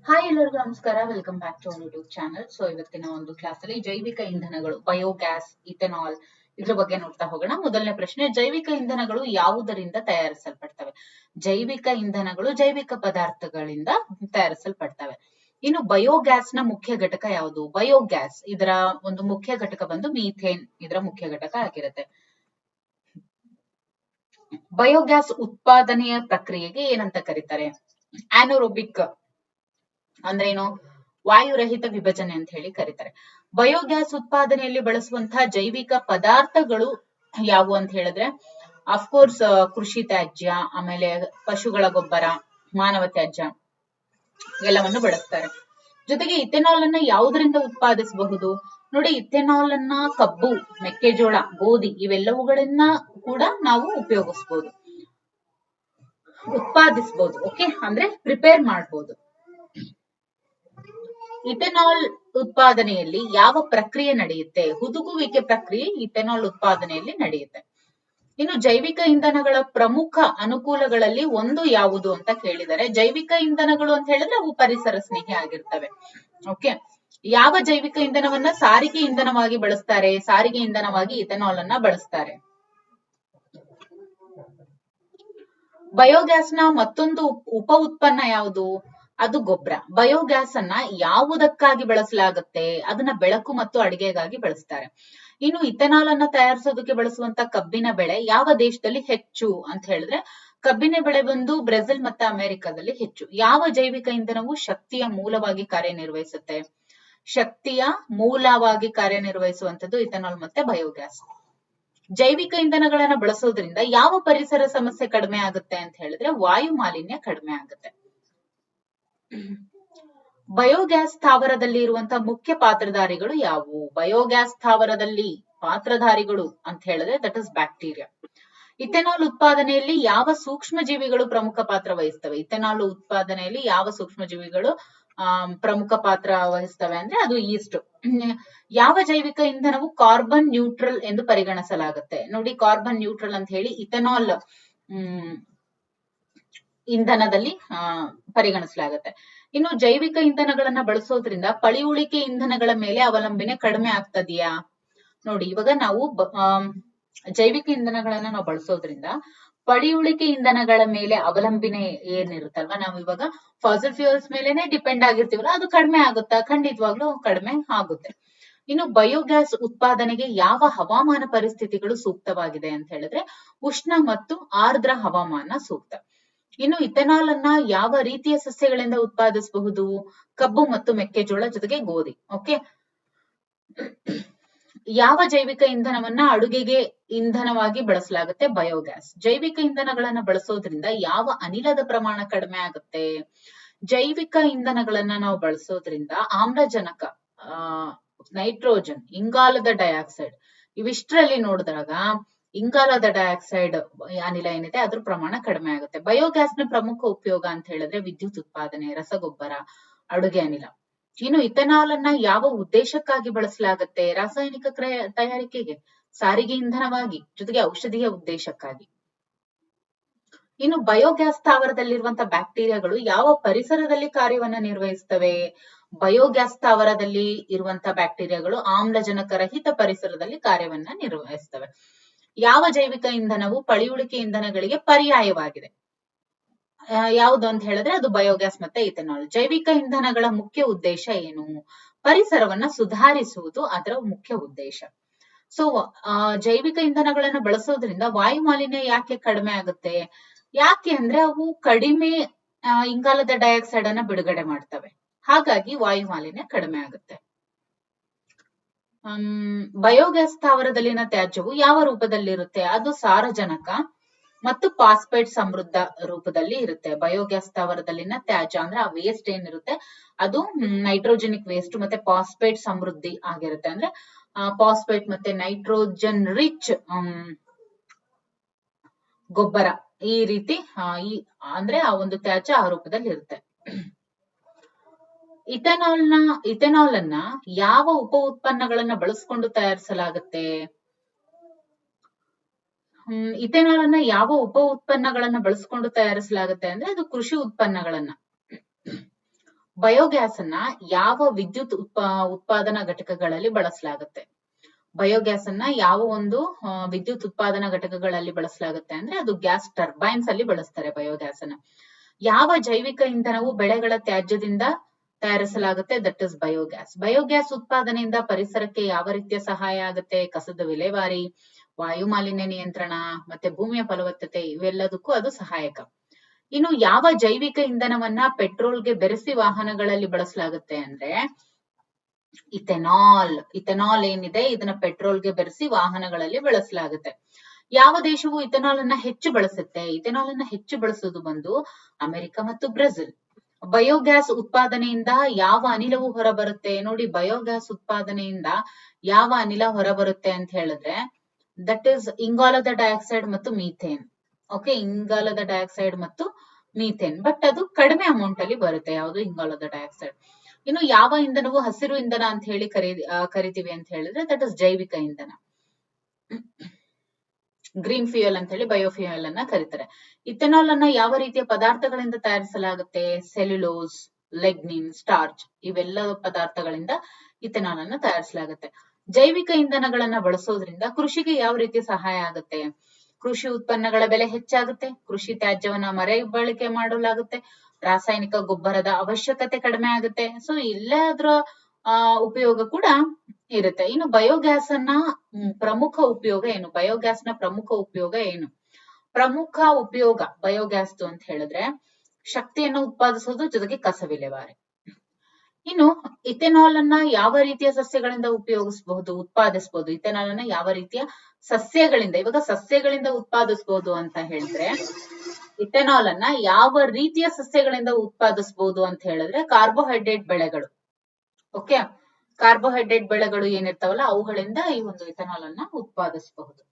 Hi ಎಲ್ಲರಿಗೂ ನಮಸ್ಕಾರ. Welcome back to YouTube channel. So ಇವತ್ತಿನ ಒಂದು ಕ್ಲಾಸ್ ಅಲ್ಲಿ ಜೈವಿಕ ಇಂಧನಗಳು, ಬಯೋಗ್ಯಾಸ್, ಇಥೆನಾಲ್ ಇದ್ರ ಬಗ್ಗೆ ನೋಡ್ತಾ ಹೋಗೋಣ. ಮೊದಲನೇ ಪ್ರಶ್ನೆ, ಜೈವಿಕ ಇಂಧನಗಳು ಯಾವುದರಿಂದ ತಯಾರಿಸಲ್ಪಡ್ತವೆ? ಜೈವಿಕ ಇಂಧನಗಳು ಜೈವಿಕ ಪದಾರ್ಥಗಳಿಂದ ತಯಾರಿಸಲ್ಪಡ್ತವೆ. ಇನ್ನು ಬಯೋಗ್ಯಾಸ್ ನ ಮುಖ್ಯ ಘಟಕ ಯಾವುದು? ಬಯೋಗ್ಯಾಸ್ ಇದರ ಒಂದು ಮುಖ್ಯ ಘಟಕ ಬಂದು ಮೀಥೇನ್ ಇದರ ಮುಖ್ಯ ಘಟಕ ಆಗಿರುತ್ತೆ. ಬಯೋಗ್ಯಾಸ್ ಉತ್ಪಾದನೆಯ ಪ್ರಕ್ರಿಯೆಗೆ ಏನಂತ ಕರೀತಾರೆ? ಆನೋರೋಬಿಕ್ ಅಂದ್ರೆ ಏನು? ವಾಯುರಹಿತ ವಿಭಜನೆ ಅಂತ ಹೇಳಿ ಕರೀತಾರೆ. ಬಯೋಗ್ಯಾಸ್ ಉತ್ಪಾದನೆಯಲ್ಲಿ ಬಳಸುವಂತಹ ಜೈವಿಕ ಪದಾರ್ಥಗಳು ಯಾವುವು ಅಂತ ಹೇಳಿದ್ರೆ, ಅಫ್ಕೋರ್ಸ್ ಕೃಷಿ ತ್ಯಾಜ್ಯ, ಆಮೇಲೆ ಪಶುಗಳ ಗೊಬ್ಬರ, ಮಾನವ ತ್ಯಾಜ್ಯ ಎಲ್ಲವನ್ನು ಬಳಸ್ತಾರೆ. ಜೊತೆಗೆ ಇಥೆನಾಲ್ ಅನ್ನ ಯಾವುದರಿಂದ ಉತ್ಪಾದಿಸಬಹುದು? ನೋಡಿ, ಇಥೆನಾಲ್ ಅನ್ನ ಕಬ್ಬು, ಮೆಕ್ಕೆಜೋಳ, ಗೋಧಿ ಇವೆಲ್ಲವುಗಳನ್ನ ಕೂಡ ನಾವು ಉಪಯೋಗಿಸಬಹುದು, ಉತ್ಪಾದಿಸಬಹುದು. ಓಕೆ, ಅಂದ್ರೆ ಪ್ರಿಪೇರ್ ಮಾಡಬಹುದು. ಇಥೆನಾಲ್ ಉತ್ಪಾದನೆಯಲ್ಲಿ ಯಾವ ಪ್ರಕ್ರಿಯೆ ನಡೆಯುತ್ತೆ? ಹುದುಗುವಿಕೆ ಪ್ರಕ್ರಿಯೆ ಇಥೆನಾಲ್ ಉತ್ಪಾದನೆಯಲ್ಲಿ ನಡೆಯುತ್ತೆ. ಇನ್ನು ಜೈವಿಕ ಇಂಧನಗಳ ಪ್ರಮುಖ ಅನುಕೂಲಗಳಲ್ಲಿ ಒಂದು ಯಾವುದು ಅಂತ ಕೇಳಿದರೆ, ಜೈವಿಕ ಇಂಧನಗಳು ಅಂತ ಹೇಳಿದ್ರೆ ಅವು ಪರಿಸರ ಸ್ನೇಹಿ ಆಗಿರ್ತವೆ. ಓಕೆ, ಯಾವ ಜೈವಿಕ ಇಂಧನವನ್ನ ಸಾರಿಗೆ ಇಂಧನವಾಗಿ ಬಳಸ್ತಾರೆ? ಸಾರಿಗೆ ಇಂಧನವಾಗಿ ಇಥೆನಾಲ್ ಅನ್ನ ಬಳಸ್ತಾರೆ. ಬಯೋಗ್ಯಾಸ್ ನ ಮತ್ತೊಂದು ಉಪ ಉತ್ಪನ್ನ ಯಾವುದು? ಅದು ಗೊಬ್ಬರ. ಬಯೋಗ್ಯಾಸ್ ಅನ್ನ ಯಾವುದಕ್ಕಾಗಿ ಬಳಸಲಾಗುತ್ತೆ? ಅದನ್ನ ಬೆಳಕು ಮತ್ತು ಅಡಿಗೆಗಾಗಿ ಬಳಸ್ತಾರೆ. ಇನ್ನು ಇಥೆನಾಲ್ ಅನ್ನ ತಯಾರಿಸೋದಕ್ಕೆ ಬಳಸುವಂತ ಕಬ್ಬಿನ ಬೆಳೆ ಯಾವ ದೇಶದಲ್ಲಿ ಹೆಚ್ಚು ಅಂತ ಹೇಳಿದ್ರೆ, ಕಬ್ಬಿನ ಬೆಳೆ ಬಂದು ಬ್ರೆಜಿಲ್ ಮತ್ತೆ ಅಮೆರಿಕದಲ್ಲಿ ಹೆಚ್ಚು. ಯಾವ ಜೈವಿಕ ಇಂಧನವು ಶಕ್ತಿಯ ಮೂಲವಾಗಿ ಕಾರ್ಯನಿರ್ವಹಿಸುತ್ತೆ? ಶಕ್ತಿಯ ಮೂಲವಾಗಿ ಕಾರ್ಯನಿರ್ವಹಿಸುವಂತದ್ದು ಇಥೆನಾಲ್ ಮತ್ತೆ ಬಯೋಗ್ಯಾಸ್. ಜೈವಿಕ ಇಂಧನಗಳನ್ನ ಬಳಸೋದ್ರಿಂದ ಯಾವ ಪರಿಸರ ಸಮಸ್ಯೆ ಕಡಿಮೆ ಆಗುತ್ತೆ ಅಂತ ಹೇಳಿದ್ರೆ, ವಾಯು ಮಾಲಿನ್ಯ ಕಡಿಮೆ ಆಗುತ್ತೆ. ಬಯೋಗ್ಯಾಸ್ ಸ್ಥಾವರದಲ್ಲಿ ಇರುವಂತಹ ಮುಖ್ಯ ಪಾತ್ರಧಾರಿಗಳು ಯಾವುವು? ಬಯೋಗ್ಯಾಸ್ ಸ್ಥಾವರದಲ್ಲಿ ಪಾತ್ರಧಾರಿಗಳು ಅಂತ ಹೇಳಿದ್ರೆ ದಟ್ ಇಸ್ ಬ್ಯಾಕ್ಟೀರಿಯಾ. ಇಥೆನಾಲ್ ಉತ್ಪಾದನೆಯಲ್ಲಿ ಯಾವ ಸೂಕ್ಷ್ಮ ಜೀವಿಗಳು ಪ್ರಮುಖ ಪಾತ್ರ ವಹಿಸ್ತವೆ? ಇಥೆನಾಲ್ ಉತ್ಪಾದನೆಯಲ್ಲಿ ಯಾವ ಸೂಕ್ಷ್ಮ ಜೀವಿಗಳು ಪ್ರಮುಖ ಪಾತ್ರ ವಹಿಸ್ತವೆ ಅಂದ್ರೆ ಅದು ಈಸ್ಟ್. ಯಾವ ಜೈವಿಕ ಇಂಧನವು ಕಾರ್ಬನ್ ನ್ಯೂಟ್ರಲ್ ಎಂದು ಪರಿಗಣಿಸಲಾಗುತ್ತೆ? ನೋಡಿ, ಕಾರ್ಬನ್ ನ್ಯೂಟ್ರಲ್ ಅಂತ ಹೇಳಿ ಇಥೆನಾಲ್ ಇಂಧನದಲ್ಲಿ ಪರಿಗಣಿಸಲಾಗುತ್ತೆ. ಇನ್ನು ಜೈವಿಕ ಇಂಧನಗಳನ್ನ ಬಳಸೋದ್ರಿಂದ ಪಳಿಯುಳಿಕೆ ಇಂಧನಗಳ ಮೇಲೆ ಅವಲಂಬನೆ ಕಡಿಮೆ ಆಗ್ತದೆಯಾ? ನೋಡಿ, ಇವಾಗ ನಾವು ಜೈವಿಕ ಇಂಧನಗಳನ್ನ ನಾವು ಬಳಸೋದ್ರಿಂದ ಪಳಿಯುಳಿಕೆ ಇಂಧನಗಳ ಮೇಲೆ ಅವಲಂಬನೆ ಏನಿರುತ್ತಲ್ವಾ, ನಾವು ಇವಾಗ ಫಾಸಿಲ್ ಫ್ಯೂಯಲ್ಸ್ ಮೇಲೆನೆ ಡಿಪೆಂಡ್ ಆಗಿರ್ತೀವಲ್ಲ, ಅದು ಕಡಿಮೆ ಆಗುತ್ತಾ? ಖಂಡಿತವಾಗ್ಲೂ ಕಡಿಮೆ ಆಗುತ್ತೆ. ಇನ್ನು ಬಯೋಗ್ಯಾಸ್ ಉತ್ಪಾದನೆಗೆ ಯಾವ ಹವಾಮಾನ ಪರಿಸ್ಥಿತಿಗಳು ಸೂಕ್ತವಾಗಿದೆ ಅಂತ ಹೇಳಿದ್ರೆ, ಉಷ್ಣ ಮತ್ತು ಆರ್ದ್ರ ಹವಾಮಾನ ಸೂಕ್ತ. ಇನ್ನು ಇಥೆನಾಲ್ ಅನ್ನ ಯಾವ ರೀತಿಯ ಸಸ್ಯಗಳಿಂದ ಉತ್ಪಾದಿಸಬಹುದು? ಕಬ್ಬು ಮತ್ತು ಮೆಕ್ಕೆಜೋಳ ಜೊತೆಗೆ ಗೋಧಿ. ಓಕೆ, ಯಾವ ಜೈವಿಕ ಇಂಧನವನ್ನ ಅಡುಗೆಗೆ ಇಂಧನವಾಗಿ ಬಳಸಲಾಗುತ್ತೆ? ಬಯೋಗ್ಯಾಸ್. ಜೈವಿಕ ಇಂಧನಗಳನ್ನ ಬಳಸೋದ್ರಿಂದ ಯಾವ ಅನಿಲದ ಪ್ರಮಾಣ ಕಡಿಮೆ ಆಗುತ್ತೆ? ಜೈವಿಕ ಇಂಧನಗಳನ್ನ ನಾವು ಬಳಸೋದ್ರಿಂದ ಆಮ್ಲಜನಕ, ನೈಟ್ರೋಜನ್, ಇಂಗಾಲದ ಡೈಆಕ್ಸೈಡ್ ಇವಿಷ್ಟರಲ್ಲಿ ನೋಡಿದಾಗ ಇಂಗಾಲದ ಡೈಆಕ್ಸೈಡ್ ಅನಿಲ ಏನಿದೆ ಅದ್ರ ಪ್ರಮಾಣ ಕಡಿಮೆ ಆಗುತ್ತೆ. ಬಯೋಗ್ಯಾಸ್ ನ ಪ್ರಮುಖ ಉಪಯೋಗ ಅಂತ ಹೇಳಿದ್ರೆ ವಿದ್ಯುತ್ ಉತ್ಪಾದನೆ, ರಸಗೊಬ್ಬರ, ಅಡುಗೆ ಅನಿಲ. ಇನ್ನು ಇಥೆನಾಲ್ ಅನ್ನ ಯಾವ ಉದ್ದೇಶಕ್ಕಾಗಿ ಬಳಸಲಾಗುತ್ತೆ? ರಾಸಾಯನಿಕ ತಯಾರಿಕೆಗೆ, ಸಾರಿಗೆ ಇಂಧನವಾಗಿ, ಜೊತೆಗೆ ಔಷಧೀಯ ಉದ್ದೇಶಕ್ಕಾಗಿ. ಇನ್ನು ಬಯೋಗ್ಯಾಸ್ ಸ್ಥಾವರದಲ್ಲಿರುವಂತಹ ಬ್ಯಾಕ್ಟೀರಿಯಾಗಳು ಯಾವ ಪರಿಸರದಲ್ಲಿ ಕಾರ್ಯವನ್ನ ನಿರ್ವಹಿಸ್ತವೆ? ಬಯೋಗ್ಯಾಸ್ ಸ್ಥಾವರದಲ್ಲಿ ಇರುವಂತಹ ಬ್ಯಾಕ್ಟೀರಿಯಾಗಳು ಆಮ್ಲಜನಕ ರಹಿತ ಪರಿಸರದಲ್ಲಿ ಕಾರ್ಯವನ್ನ ನಿರ್ವಹಿಸ್ತವೆ. ಯಾವ ಜೈವಿಕ ಇಂಧನವು ಪಳಿಯುಳಿಕೆ ಇಂಧನಗಳಿಗೆ ಪರ್ಯಾಯವಾಗಿದೆ? ಯಾವುದು ಅಂತ ಹೇಳಿದ್ರೆ ಅದು ಬಯೋಗ್ಯಾಸ್ ಮತ್ತೆ ಇಥೆನಾಲ್. ಜೈವಿಕ ಇಂಧನಗಳ ಮುಖ್ಯ ಉದ್ದೇಶ ಏನು? ಪರಿಸರವನ್ನ ಸುಧಾರಿಸುವುದು ಅದರ ಮುಖ್ಯ ಉದ್ದೇಶ. ಸೊ ಜೈವಿಕ ಇಂಧನಗಳನ್ನ ಬಳಸೋದ್ರಿಂದ ವಾಯು ಮಾಲಿನ್ಯ ಯಾಕೆ ಕಡಿಮೆ ಆಗುತ್ತೆ? ಯಾಕೆ ಅಂದ್ರೆ ಅವು ಕಡಿಮೆ ಇಂಗಾಲದ ಡೈಆಕ್ಸೈಡ್ ಅನ್ನ ಬಿಡುಗಡೆ ಮಾಡ್ತವೆ, ಹಾಗಾಗಿ ವಾಯು ಮಾಲಿನ್ಯ ಕಡಿಮೆ ಆಗುತ್ತೆ. ಬಯೋಗ್ಯಾಸ್ ಸ್ಥಾವರದಲ್ಲಿನ ತ್ಯಾಜ್ಯವು ಯಾವ ರೂಪದಲ್ಲಿರುತ್ತೆ? ಅದು ಸಾರಜನಕ ಮತ್ತು ಫಾಸ್ಫೇಟ್ ಸಮೃದ್ಧ ರೂಪದಲ್ಲಿ ಇರುತ್ತೆ. ಬಯೋಗ್ಯಾಸ್ ಸ್ಥಾವರದಲ್ಲಿನ ತ್ಯಾಜ್ಯ ಅಂದ್ರೆ ಆ ವೇಸ್ಟ್ ಏನಿರುತ್ತೆ ಅದು ನೈಟ್ರೋಜೆನಿಕ್ ವೇಸ್ಟ್ ಮತ್ತೆ ಫಾಸ್ಫೇಟ್ ಸಮೃದ್ಧಿ ಆಗಿರುತ್ತೆ. ಅಂದ್ರೆ ಫಾಸ್ಫೇಟ್ ಮತ್ತೆ ನೈಟ್ರೋಜನ್ ರಿಚ್ ಗೊಬ್ಬರ, ಈ ರೀತಿ ಅಂದ್ರೆ ಆ ಒಂದು ತ್ಯಾಜ್ಯ ಆ ರೂಪದಲ್ಲಿ ಇರುತ್ತೆ. ಇಥೆನಾಲ್ ಅನ್ನ ಯಾವ ಉಪ ಉತ್ಪನ್ನಗಳನ್ನ ಬಳಸ್ಕೊಂಡು ತಯಾರಿಸಲಾಗುತ್ತೆ? ಇಥೆನಾಲ್ ಅನ್ನ ಯಾವ ಉಪ ಉತ್ಪನ್ನಗಳನ್ನ ಬಳಸ್ಕೊಂಡು ತಯಾರಿಸಲಾಗುತ್ತೆ ಅಂದ್ರೆ ಅದು ಕೃಷಿ ಉತ್ಪನ್ನಗಳನ್ನ. ಬಯೋಗ್ಯಾಸ್ ಅನ್ನ ಯಾವ ವಿದ್ಯುತ್ ಉತ್ಪಾದನಾ ಘಟಕಗಳಲ್ಲಿ ಬಳಸಲಾಗುತ್ತೆ? ಬಯೋಗ್ಯಾಸ್ ಅನ್ನ ಯಾವ ಒಂದು ವಿದ್ಯುತ್ ಉತ್ಪಾದನಾ ಘಟಕಗಳಲ್ಲಿ ಬಳಸಲಾಗುತ್ತೆ ಅಂದ್ರೆ ಅದು ಗ್ಯಾಸ್ ಟರ್ಬೈನ್ಸ್ ಅಲ್ಲಿ ಬಳಸ್ತಾರೆ ಬಯೋಗ್ಯಾಸ್ ಅನ್ನ. ಯಾವ ಜೈವಿಕ ಇಂಧನವು ಬೆಳೆಗಳ ತ್ಯಾಜ್ಯದಿಂದ ತಯಾರಿಸಲಾಗುತ್ತೆ? That is biogas. ಬಯೋಗ್ಯಾಸ್ ಉತ್ಪಾದನೆಯಿಂದ ಪರಿಸರಕ್ಕೆ ಯಾವ ರೀತಿಯ ಸಹಾಯ ಆಗುತ್ತೆ? ಕಸದ ವಿಲೇವಾರಿ, ವಾಯು ಮಾಲಿನ್ಯ ನಿಯಂತ್ರಣ, ಮತ್ತೆ ಭೂಮಿಯ ಫಲವತ್ತತೆ, ಇವೆಲ್ಲದಕ್ಕೂ ಅದು ಸಹಾಯಕ. ಇನ್ನು ಯಾವ ಜೈವಿಕ ಇಂಧನವನ್ನ ಪೆಟ್ರೋಲ್ಗೆ ಬೆರೆಸಿ ವಾಹನಗಳಲ್ಲಿ ಬಳಸಲಾಗುತ್ತೆ ಅಂದ್ರೆ ಇಥೆನಾಲ್. ಇಥೆನಾಲ್ ಏನಿದೆ ಇದನ್ನ ಪೆಟ್ರೋಲ್ಗೆ ಬೆರೆಸಿ ವಾಹನಗಳಲ್ಲಿ ಬಳಸಲಾಗುತ್ತೆ. ಯಾವ ದೇಶವು ಇಥೆನಾಲ್ ಅನ್ನ ಹೆಚ್ಚು ಬಳಸುತ್ತೆ? ಇಥೆನಾಲ್ ಅನ್ನ ಹೆಚ್ಚು ಬಳಸೋದು ಬಂದು ಅಮೆರಿಕ ಮತ್ತು ಬ್ರೆಜಿಲ್. ಬಯೋಗ್ಯಾಸ್ ಉತ್ಪಾದನೆಯಿಂದ ಯಾವ ಅನಿಲವು ಹೊರಬರುತ್ತೆ? ನೋಡಿ, ಬಯೋಗ್ಯಾಸ್ ಉತ್ಪಾದನೆಯಿಂದ ಯಾವ ಅನಿಲ ಹೊರಬರುತ್ತೆ ಅಂತ ಹೇಳಿದ್ರೆ ದಟ್ ಇಸ್ ಇಂಗಾಲದ ಡೈಆಕ್ಸೈಡ್ ಮತ್ತು ಮೀಥೇನ್. ಓಕೆ, ಇಂಗಾಲದ ಡೈಆಕ್ಸೈಡ್ ಮತ್ತು ಮೀಥೇನ್. ಬಟ್ ಅದು ಕಡಿಮೆ ಅಮೌಂಟ್ ಅಲ್ಲಿ ಬರುತ್ತೆ, ಯಾವುದು ಇಂಗಾಲದ ಡೈಆಕ್ಸೈಡ್. ಇನ್ನು ಯಾವ ಇಂಧನವು ಹಸಿರು ಇಂಧನ ಅಂತ ಹೇಳಿ ಕರಿತೀವಿ ಅಂತ ಹೇಳಿದ್ರೆ ದಟ್ ಇಸ್ ಜೈವಿಕ ಇಂಧನ. ಗ್ರೀನ್ ಫ್ಯೂಯಲ್ ಅಂತ ಹೇಳಿ ಬಯೋಫ್ಯೂಯಲ್ ಅನ್ನ ಕರೀತಾರೆ. ಇಥೆನಾಲ್ ಅನ್ನ ಯಾವ ರೀತಿಯ ಪದಾರ್ಥಗಳಿಂದ ತಯಾರಿಸಲಾಗುತ್ತೆ? ಸೆಲ್ಯುಲೋಸ್, ಲೆಗ್ನಿನ್, ಸ್ಟಾರ್ಚ್, ಇವೆಲ್ಲ ಪದಾರ್ಥಗಳಿಂದ ಇಥೆನಾಲ್ ಅನ್ನ ತಯಾರಿಸಲಾಗುತ್ತೆ. ಜೈವಿಕ ಇಂಧನಗಳನ್ನ ಬಳಸೋದ್ರಿಂದ ಕೃಷಿಗೆ ಯಾವ ರೀತಿಯ ಸಹಾಯ ಆಗುತ್ತೆ? ಕೃಷಿ ಉತ್ಪನ್ನಗಳ ಬೆಲೆ ಹೆಚ್ಚಾಗುತ್ತೆ, ಕೃಷಿ ತ್ಯಾಜ್ಯವನ್ನ ಮರುಬಳಕೆ ಮಾಡಲಾಗುತ್ತೆ, ರಾಸಾಯನಿಕ ಗೊಬ್ಬರದ ಅವಶ್ಯಕತೆ ಕಡಿಮೆ ಆಗುತ್ತೆ. ಸೊ ಇಲ್ಲೇ ಅದರ ಉಪಯೋಗ ಕೂಡ ಇರುತ್ತೆ. ಇನ್ನು ಬಯೋಗ್ಯಾಸ್ ಅನ್ನ ಪ್ರಮುಖ ಉಪಯೋಗ ಏನು? ಬಯೋಗ್ಯಾಸ್ ನ ಪ್ರಮುಖ ಉಪಯೋಗ ಏನು? ಪ್ರಮುಖ ಉಪಯೋಗ ಬಯೋಗ್ಯಾಸ್ ಅಂತ ಹೇಳಿದ್ರೆ ಶಕ್ತಿಯನ್ನು ಉತ್ಪಾದಿಸೋದು, ಜೊತೆಗೆ ಕಸ ವಿಲೇವಾರಿ. ಇನ್ನು ಇಥೆನಾಲ್ ಅನ್ನ ಯಾವ ರೀತಿಯ ಸಸ್ಯಗಳಿಂದ ಉತ್ಪಾದಿಸಬಹುದು? ಇಥೆನಾಲ್ ಅನ್ನ ಯಾವ ರೀತಿಯ ಸಸ್ಯಗಳಿಂದ, ಇವಾಗ ಸಸ್ಯಗಳಿಂದ ಉತ್ಪಾದಿಸಬಹುದು ಅಂತ ಹೇಳಿದ್ರೆ ಇಥೆನಾಲ್ ಅನ್ನ ಯಾವ ರೀತಿಯ ಸಸ್ಯಗಳಿಂದ ಉತ್ಪಾದಿಸಬಹುದು ಅಂತ ಹೇಳಿದ್ರೆ ಕಾರ್ಬೋಹೈಡ್ರೇಟ್ ಬೆಳೆಗಳು. ಓಕೆ, ಕಾರ್ಬೋಹೈಡ್ರೇಟ್ ಬೆಳೆಗಳು ಏನಿರ್ತಾವಲ್ಲ ಅವುಗಳಿಂದ ಈ ಒಂದು ಇಥೆನಾಲ್ ಅನ್ನ ಉತ್ಪಾದಿಸಬಹುದು.